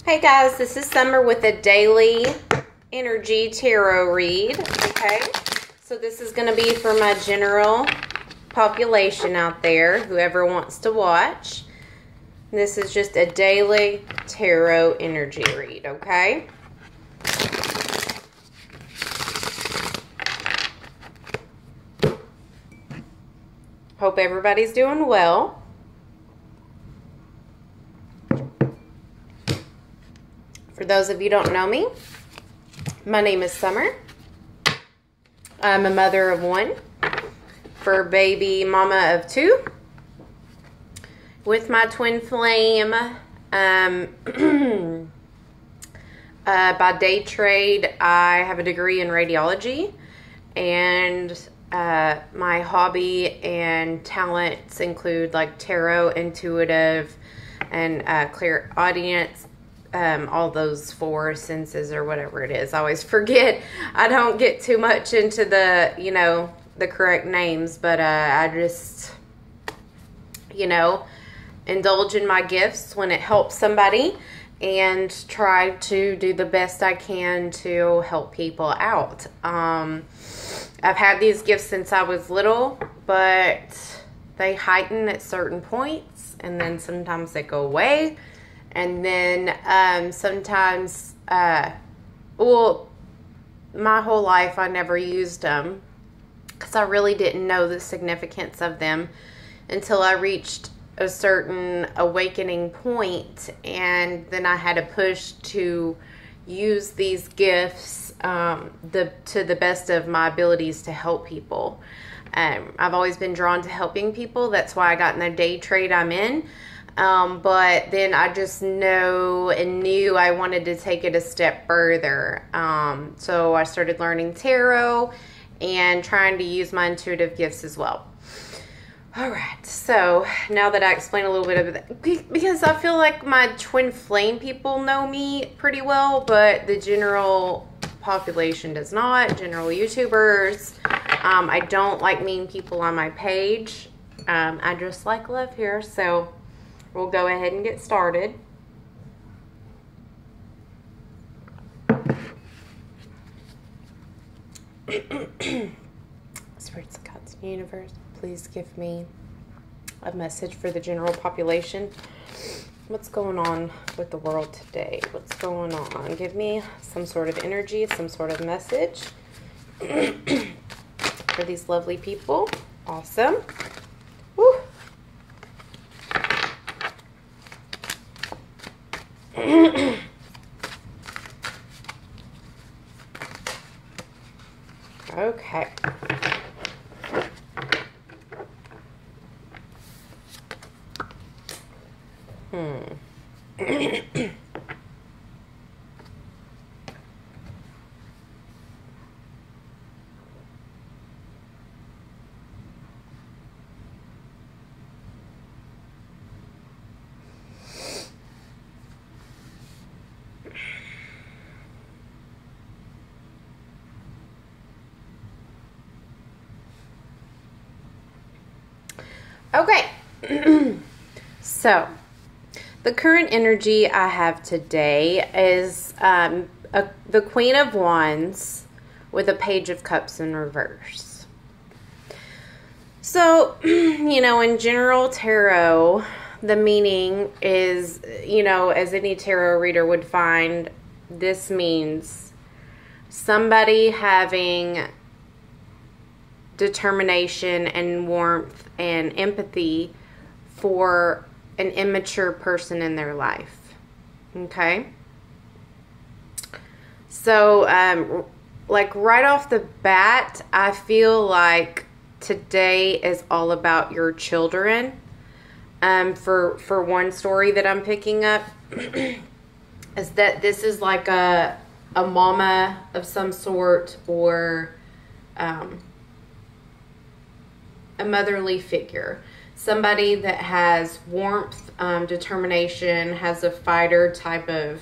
Hey guys, this is Summer with a daily energy tarot read. Okay, so this is going to be for my general population out there, whoever wants to watch. This is just a daily tarot energy read, okay? Hope everybody's doing well. For those of you who don't know me, my name is Summer. I'm a mother of one, fur baby mama of two, with my twin flame. By day trade, I have a degree in radiology, and my hobby and talents include like tarot, intuitive, and clairaudience. All those four senses or whatever it is. I always forget. I don't get too much into the, the correct names, but I just, indulge in my gifts when it helps somebody and try to do the best I can to help people out. I've had these gifts since I was little, but they heighten at certain points, and then sometimes they go away. And then sometimes, my whole life I never used them because I really didn't know the significance of them until I reached a certain awakening point, and then I had to push to use these gifts to the best of my abilities to help people. I've always been drawn to helping people. That's why I got in the day trade I'm in. But then I just knew I wanted to take it a step further. So I started learning tarot and trying to use my intuitive gifts as well. All right. So now that I explained a little bit of that, because I feel like my twin flame people know me pretty well, but the general population does not. General YouTubers. I don't like mean people on my page. I just like love here. So we'll go ahead and get started. Spirits of God's universe, please give me a message for the general population. What's going on with the world today? What's going on? Give me some sort of energy, some sort of message for these lovely people. Awesome. Woo. Okay. Okay, so the current energy I have today is the Queen of Wands with a Page of Cups in reverse. So, in general tarot, the meaning is, as any tarot reader would find, this means somebody having determination and warmth and empathy for an immature person in their life. Okay? So, like right off the bat, I feel like today is all about your children. For one story that I'm picking up, is that this is like a mama of some sort, or a motherly figure, somebody that has warmth, determination, has a fighter type of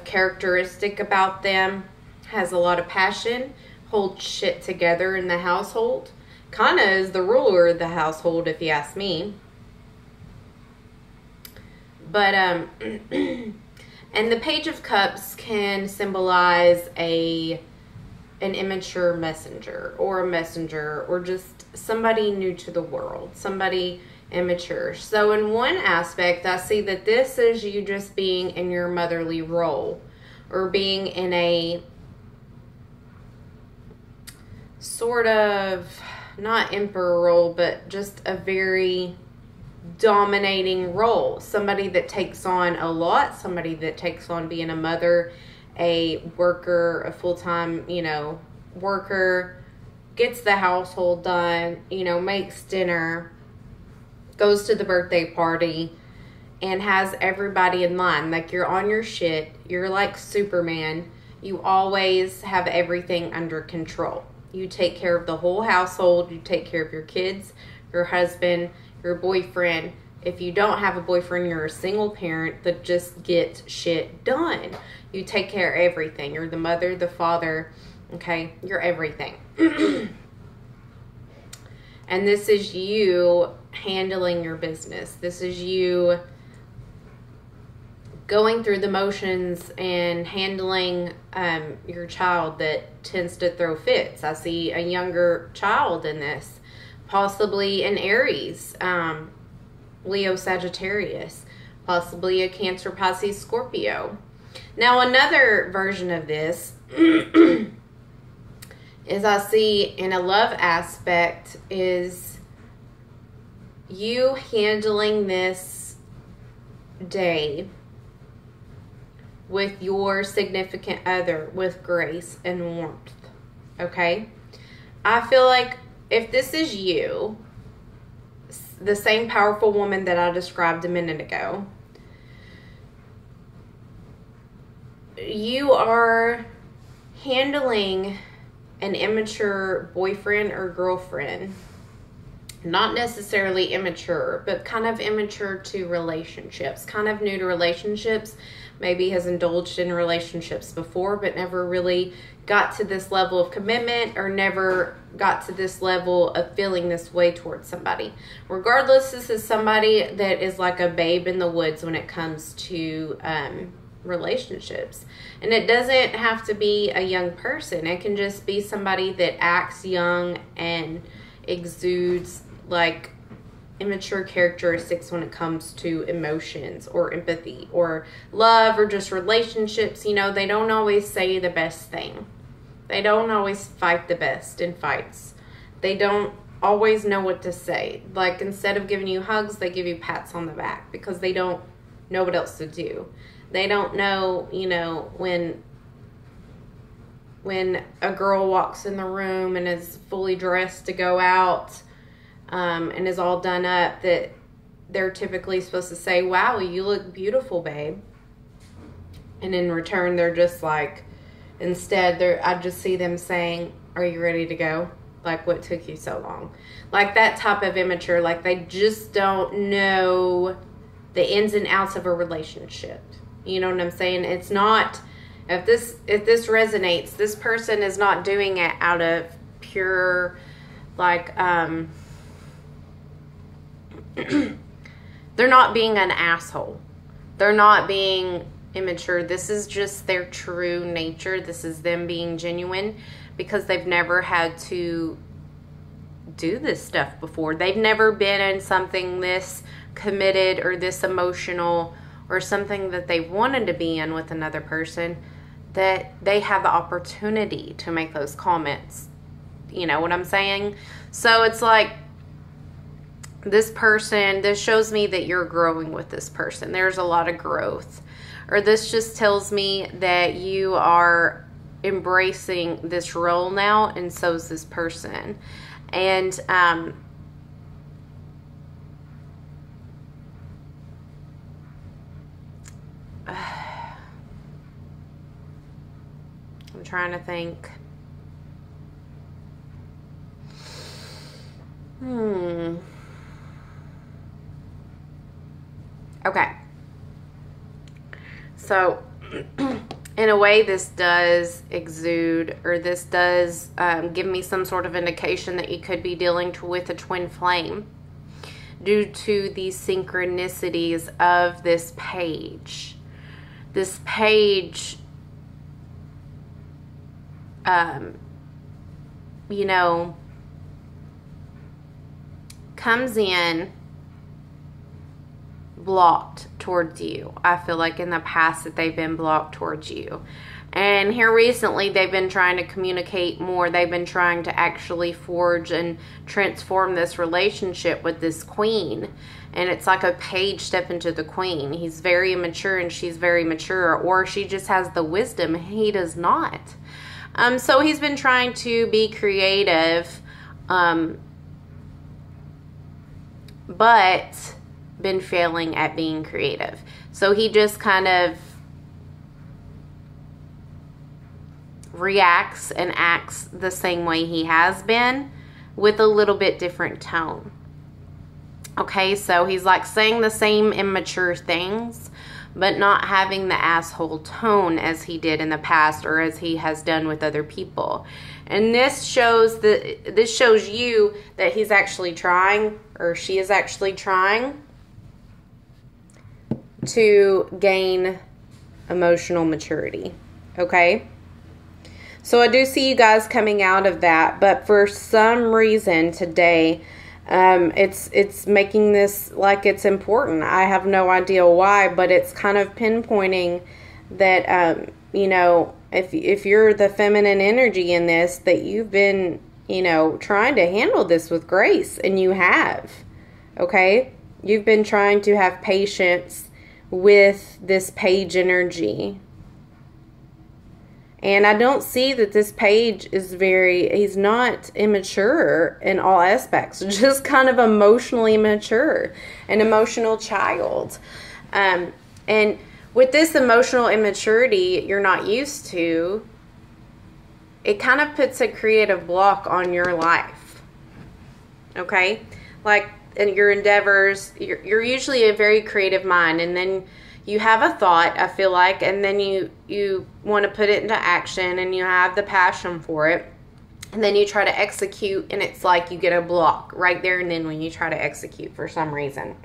characteristic about them, has a lot of passion, holds shit together in the household, kind of is the ruler of the household if you ask me. But, and the Page of Cups can symbolize an immature messenger, or a messenger, or just somebody new to the world, somebody immature. So in one aspect, I see that this is you just being in your motherly role, or being in a sort of, not emperor role, but just a very dominating role. Somebody that takes on a lot, somebody that takes on being a mother, a worker, a full-time, worker, gets the household done, makes dinner, goes to the birthday party, and has everybody in line. Like, you're on your shit. You're like Superman. You always have everything under control. You take care of the whole household. You take care of your kids, your husband, your boyfriend. If you don't have a boyfriend, you're a single parent that just gets shit done. You take care of everything. You're the mother, the father, okay? You're everything. And this is you handling your business. This is you going through the motions and handling your child that tends to throw fits. I see a younger child in this, possibly an Aries, Leo, Sagittarius, possibly a Cancer, Pisces, Scorpio. Now, another version of this is I see in a love aspect is you handling this day with your significant other with grace and warmth, okay? I feel like if this is you, the same powerful woman that I described a minute ago, you are handling an immature boyfriend or girlfriend. Not necessarily immature, but kind of immature to relationships, kind of new to relationships, maybe has indulged in relationships before, but never really got to this level of commitment, or never got to this level of feeling this way towards somebody. Regardless, this is somebody that is like a babe in the woods when it comes to relationships. And it doesn't have to be a young person. It can just be somebody that acts young and exudes like immature characteristics when it comes to emotions or empathy or love or just relationships. They don't always say the best thing. They don't always fight the best in fights. They don't always know what to say. Like, instead of giving you hugs, they give you pats on the back because they don't know what else to do. They don't know, when a girl walks in the room and is fully dressed to go out, and is all done up, that they're typically supposed to say, "Wow, you look beautiful, babe." And in return, they're just like, I just see them saying, "Are you ready to go? Like, what took you so long?" Like that type of immature, like they just don't know the ins and outs of a relationship. You know what I'm saying? It's not, if this resonates, this person is not doing it out of pure, like, they're not being an asshole. They're not being immature. This is just their true nature. This is them being genuine because they've never had to do this stuff before. They've never been in something this committed or this emotional or something that they wanted to be in with another person, that they have the opportunity to make those comments. You know what I'm saying? So it's like, this shows me that you're growing with this person. There's a lot of growth. Or this just tells me that you are embracing this role now, and so is this person. And I'm trying to think. Okay. So, in a way, this does exude, or this does give me some sort of indication that you could be dealing with a twin flame. due to the synchronicities of this page. This page, you know, comes in blocked towards you. I feel like in the past that they've been blocked towards you. And here recently, they've been trying to communicate more. They've been trying to actually forge and transform this relationship with this queen. And it's like a page step into the queen. He's very immature and she's very mature. Or she just has the wisdom. He does not. So he's been trying to be creative. But been failing at being creative. So he just kind of reacts and acts the same way he has been with a little bit different tone. Okay, so he's like saying the same immature things, but not having the asshole tone as he did in the past or as he has done with other people. And this shows you that he's actually trying, or she is actually trying to gain emotional maturity. Okay? So I do see you guys coming out of that, but for some reason today, it's making this like it's important. I have no idea why, but it's kind of pinpointing that, you know, if you're the feminine energy in this, that you've been, you know, trying to handle this with grace, and you have. Okay? You've been trying to have patience with this page energy. And I don't see that this page is he's not immature in all aspects, just kind of emotionally mature, an emotional child. And with this emotional immaturity you're not used to, it kind of puts a creative block on your life. Okay? Like, in your endeavors, you're usually a very creative mind, and then you have a thought, I feel like, and then you want to put it into action, and you have the passion for it, and then you try to execute, and it's like you get a block right there and then when you try to execute for some reason.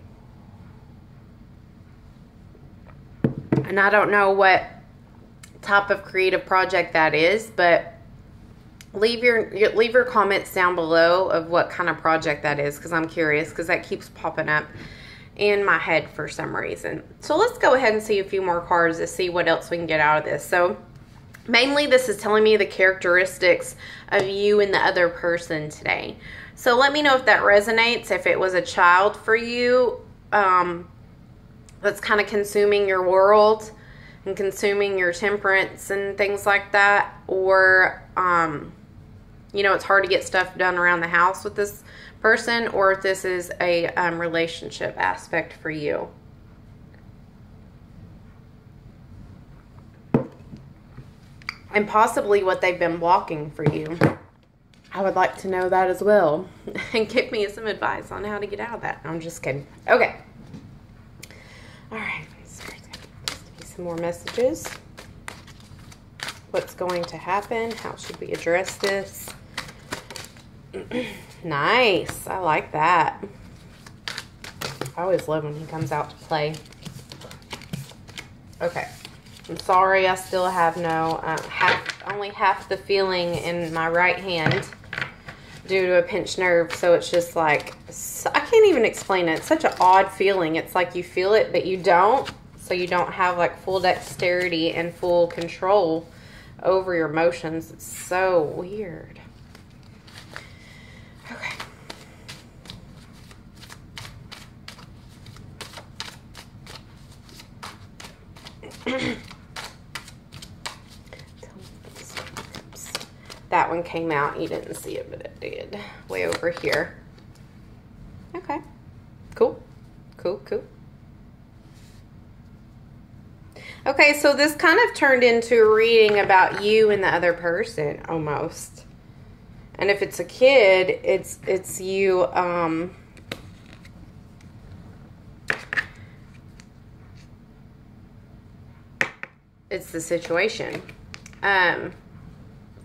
And I don't know what type of creative project that is, but leave your comments down below of what kind of project that is, because I'm curious, because that keeps popping up in my head for some reason. So let's go ahead and see a few more cards to see what else we can get out of this. So mainly this is telling me the characteristics of you and the other person today. So let me know if that resonates, if it was a child for you that's kind of consuming your world and consuming your temperance and things like that, or you know, it's hard to get stuff done around the house with this person, or if this is a relationship aspect for you. And possibly what they've been blocking for you. I would like to know that as well. And give me some advice on how to get out of that. I'm just kidding. Okay. All right. Let's give some more messages. What's going to happen? How should we address this? Nice. I like that. I always love when he comes out to play. Okay. I'm sorry, I still have no, only half the feeling in my right hand due to a pinched nerve. So it's just like, I can't even explain it. It's such an odd feeling. It's like you feel it, but you don't. So you don't have like full dexterity and full control over your emotions. It's so weird. Okay. That one came out. You didn't see it, but it did. Way over here. Okay. Cool. Cool, cool. Okay, so this kind of turned into a reading about you and the other person, almost. And if it's a kid, it's you, it's the situation.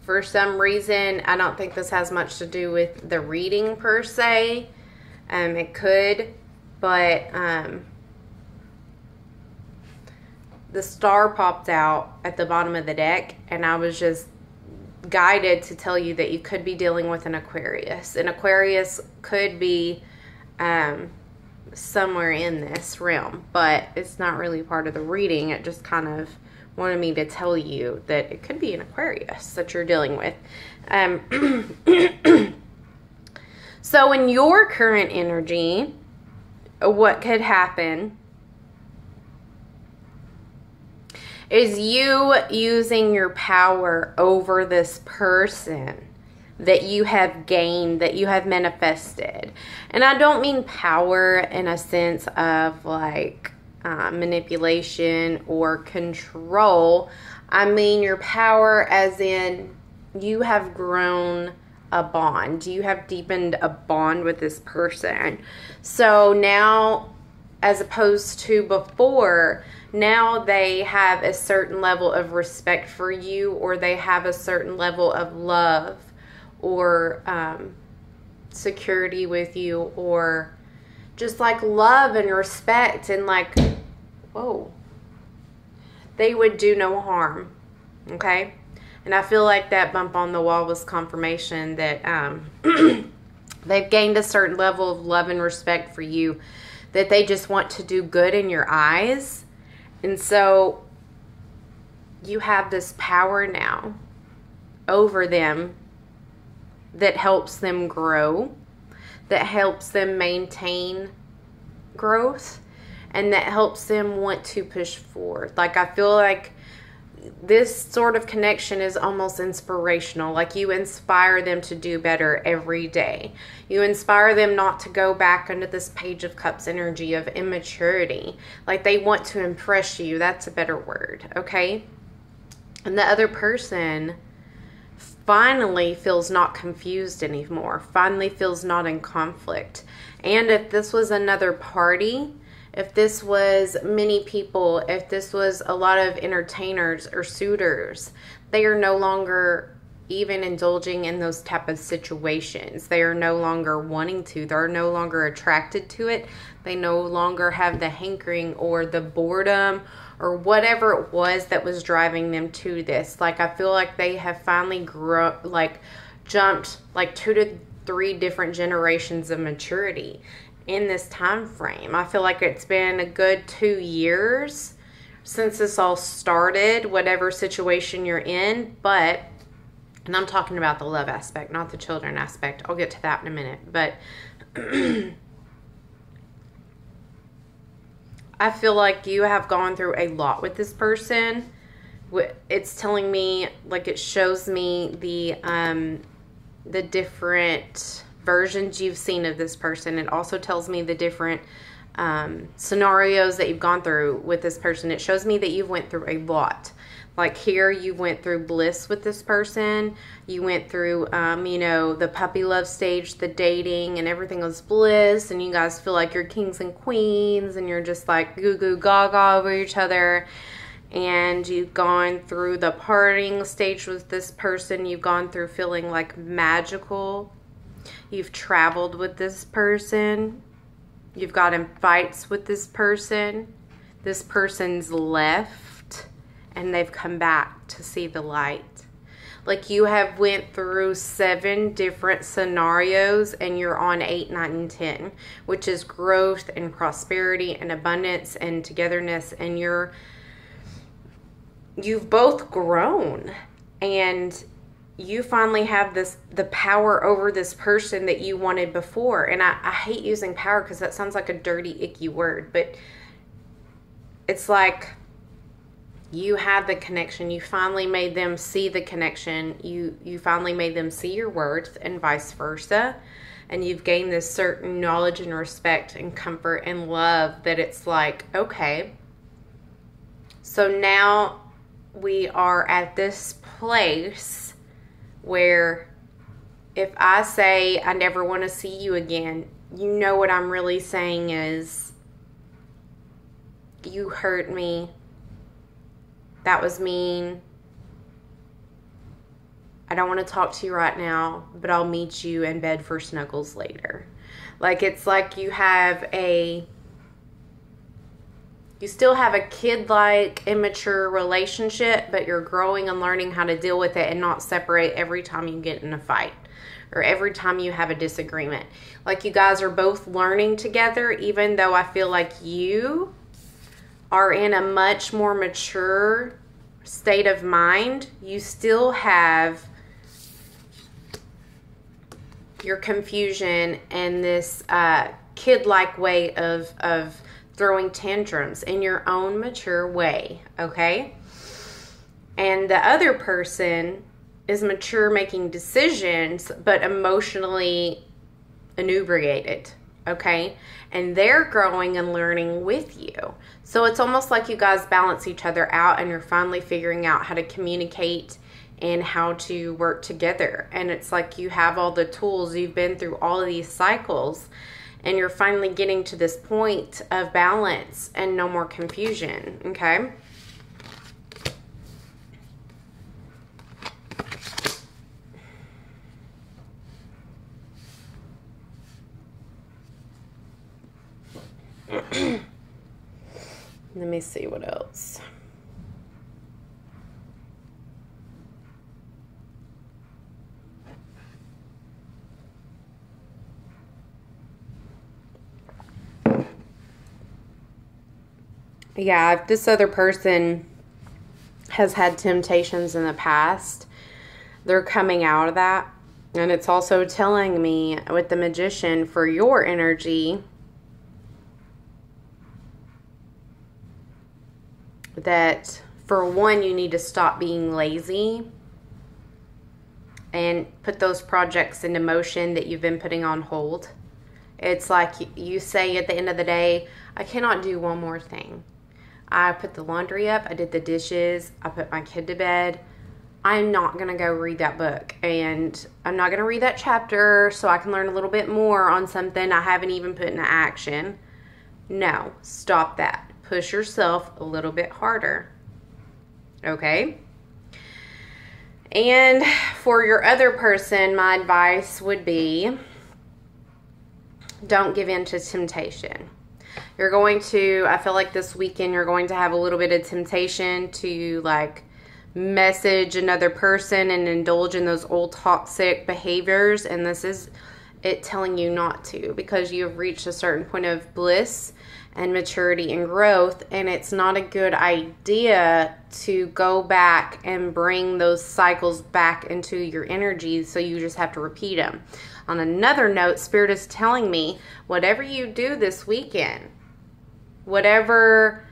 For some reason, I don't think this has much to do with the reading per se. It could. But the star popped out at the bottom of the deck, and I was just guided to tell you that you could be dealing with an Aquarius. An Aquarius could be somewhere in this realm, but it's not really part of the reading. It just kind of wanted me to tell you that it could be an Aquarius that you're dealing with. So in your current energy, what could happen is you using your power over this person that you have gained, that you have manifested. And I don't mean power in a sense of like manipulation or control. I mean your power as in you have grown a bond. You have deepened a bond with this person. So now, as opposed to before, now they have a certain level of respect for you, or they have a certain level of love or security with you, or just like love and respect, and like, whoa, they would do no harm. Okay? And I feel like that bump on the wall was confirmation that they've gained a certain level of love and respect for you, that they just want to do good in your eyes. And so you have this power now over them that helps them grow, that helps them maintain growth, and that helps them want to push forward. Like, I feel like this sort of connection is almost inspirational. Like, you inspire them to do better every day. You inspire them not to go back under this Page of Cups energy of immaturity. Like, they want to impress you. That's a better word, okay? And the other person finally feels not confused anymore. Finally feels not in conflict. And if this was another party, if this was many people, if this was a lot of entertainers or suitors, they are no longer even indulging in those type of situations. They are no longer wanting to. They're no longer attracted to it. They no longer have the hankering or the boredom or whatever it was that was driving them to this. Like, I feel like they have finally jumped like 2 to 3 different generations of maturity in this time frame. I feel like it's been a good 2 years since this all started, whatever situation you're in. But, and I'm talking about the love aspect, not the children aspect. I'll get to that in a minute. But I feel like you have gone through a lot with this person. It's telling me, like, it shows me the different versions you've seen of this person. It also tells me the different scenarios that you've gone through with this person. It shows me that you've went through a lot. Like, here you went through bliss with this person. You went through, the puppy love stage, the dating, and everything was bliss. And you guys feel like you're kings and queens, and you're just like goo goo gaga over each other. And you've gone through the partying stage with this person. You've gone through feeling like magical. You've traveled with this person. You've got in fights with this person. This person's left and they've come back to see the light. Like, you have went through 7 different scenarios and you're on 8, 9, and 10, which is growth and prosperity and abundance and togetherness. And you've both grown, and you finally have the power over this person that you wanted before. And I hate using power because that sounds like a dirty, icky word, but it's like you had the connection. You finally made them see the connection. You finally made them see your worth, and vice versa. And you've gained this certain knowledge and respect and comfort and love that it's like, okay, so now we are at this place where if I say I never want to see you again, you know what I'm really saying is, you hurt me. That was mean. I don't want to talk to you right now, but I'll meet you in bed for snuggles later. Like, it's like you still have a kid-like, immature relationship, but you're growing and learning how to deal with it and not separate every time you get in a fight or every time you have a disagreement. Like, you guys are both learning together, even though I feel like you are in a much more mature state of mind. You still have your confusion and this kid-like way of throwing tantrums in your own mature way, okay? And the other person is mature, making decisions, but emotionally inebriated, okay? And they're growing and learning with you. So it's almost like you guys balance each other out, and you're finally figuring out how to communicate and how to work together. And it's like you have all the tools. You've been through all of these cycles, and you're finally getting to this point of balance and no more confusion, okay? Let me see what else. Yeah, if this other person has had temptations in the past, they're coming out of that. And it's also telling me with the Magician, for your energy, that for one, you need to stop being lazy and put those projects into motion that you've been putting on hold. It's like you say at the end of the day, I cannot do one more thing. I put the laundry up, I did the dishes, I put my kid to bed. I'm not going to go read that book, and I'm not going to read that chapter so I can learn a little bit more on something I haven't even put into action. No, stop that. Push yourself a little bit harder. Okay? And for your other person, my advice would be, don't give in to temptation. You're going to, I feel like this weekend, you're going to have a little bit of temptation to like message another person and indulge in those old toxic behaviors. And this is it telling you not to, because you've reached a certain point of bliss and maturity and growth. And it's not a good idea to go back and bring those cycles back into your energy. So you just have to repeat them. On another note, Spirit is telling me, whatever you do this weekend, whatever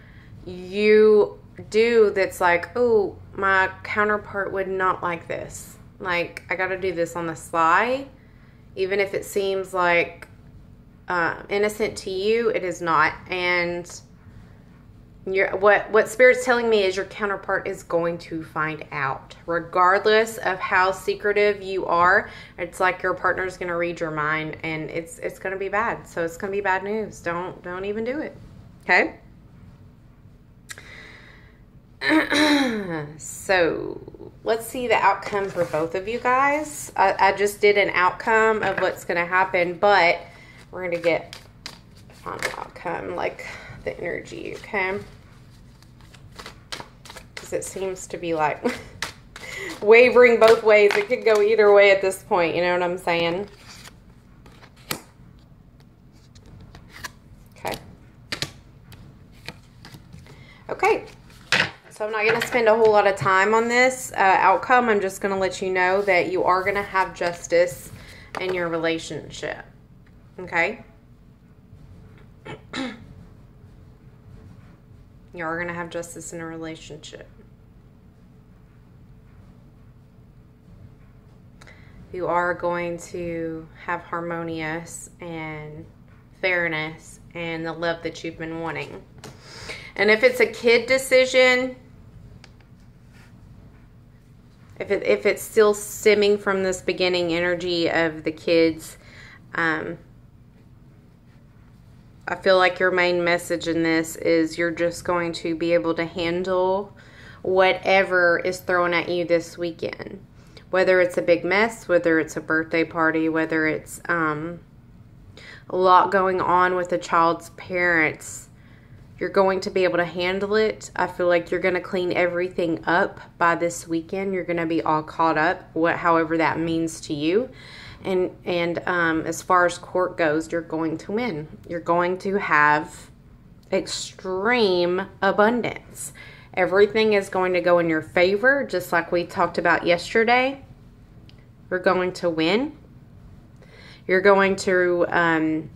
you do that's like, oh, my counterpart would not like this. Like, I got to do this on the sly. Even if it seems like innocent to you, it is not. And what Spirit's telling me is your counterpart is going to find out. Regardless of how secretive you are, it's like your partner's going to read your mind, and it's going to be bad. So it's going to be bad news. Don't even do it. Okay? So let's see the outcome for both of you guys. I just did an outcome of what's going to happen, but we're going to get on the outcome, like the energy, okay? Because it seems to be like wavering both ways. It could go either way at this point, you know what I'm saying? Okay. Okay. So I'm not going to spend a whole lot of time on this outcome. I'm just going to let you know that you are going to have justice in your relationship. Okay? You are going to have justice in a relationship. You are going to have harmonious and fairness and the love that you've been wanting. And if it's a kid decision, if it's still stemming from this beginning energy of the kids, I feel like your main message in this is you're just going to be able to handle whatever is thrown at you this weekend. Whether it's a big mess, whether it's a birthday party, whether it's a lot going on with the child's parents. You're going to be able to handle it. I feel like you're going to clean everything up by this weekend. You're going to be all caught up, however that means to you. And as far as court goes, you're going to win. You're going to have extreme abundance. Everything is going to go in your favor, just like we talked about yesterday. You're going to win. You're going to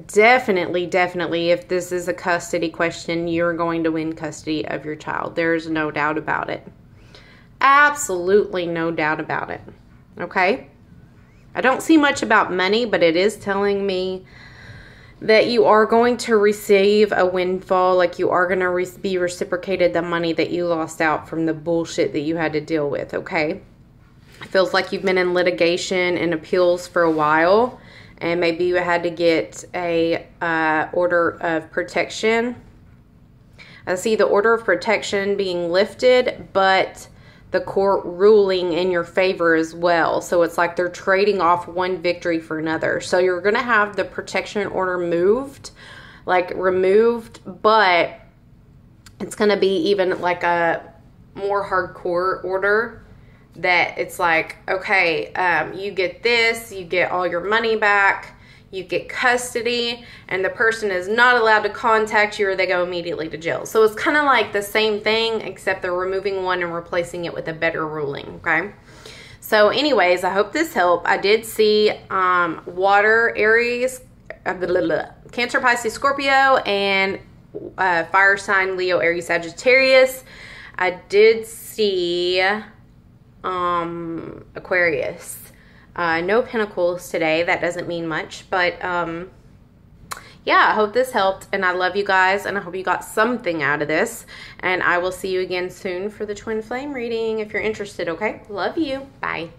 definitely, if this is a custody question, you're going to win custody of your child. There's no doubt about it. Absolutely no doubt about it. Okay? I don't see much about money, but it is telling me that you are going to receive a windfall, like you are going to be reciprocated the money that you lost out from the bullshit that you had to deal with, okay? It feels like you've been in litigation and appeals for a while, and maybe you had to get a order of protection. I see the order of protection being lifted, but the court ruling in your favor as well. So it's like they're trading off one victory for another. So you're going to have the protection order removed, but it's going to be even like a more hardcore order that it's like, okay, you get this, you get all your money back, you get custody, and the person is not allowed to contact you or they go immediately to jail. So it's kind of like the same thing, except they're removing one and replacing it with a better ruling, okay? So anyways, I hope this helped. I did see water Aries, Cancer, Pisces, Scorpio, and fire sign Leo, Aries, Sagittarius. I did see Aquarius. No pentacles today. That doesn't mean much, but yeah, I hope this helped, and I love you guys, and I hope you got something out of this, and I will see you again soon for the twin flame reading if you're interested, okay? Love you. Bye.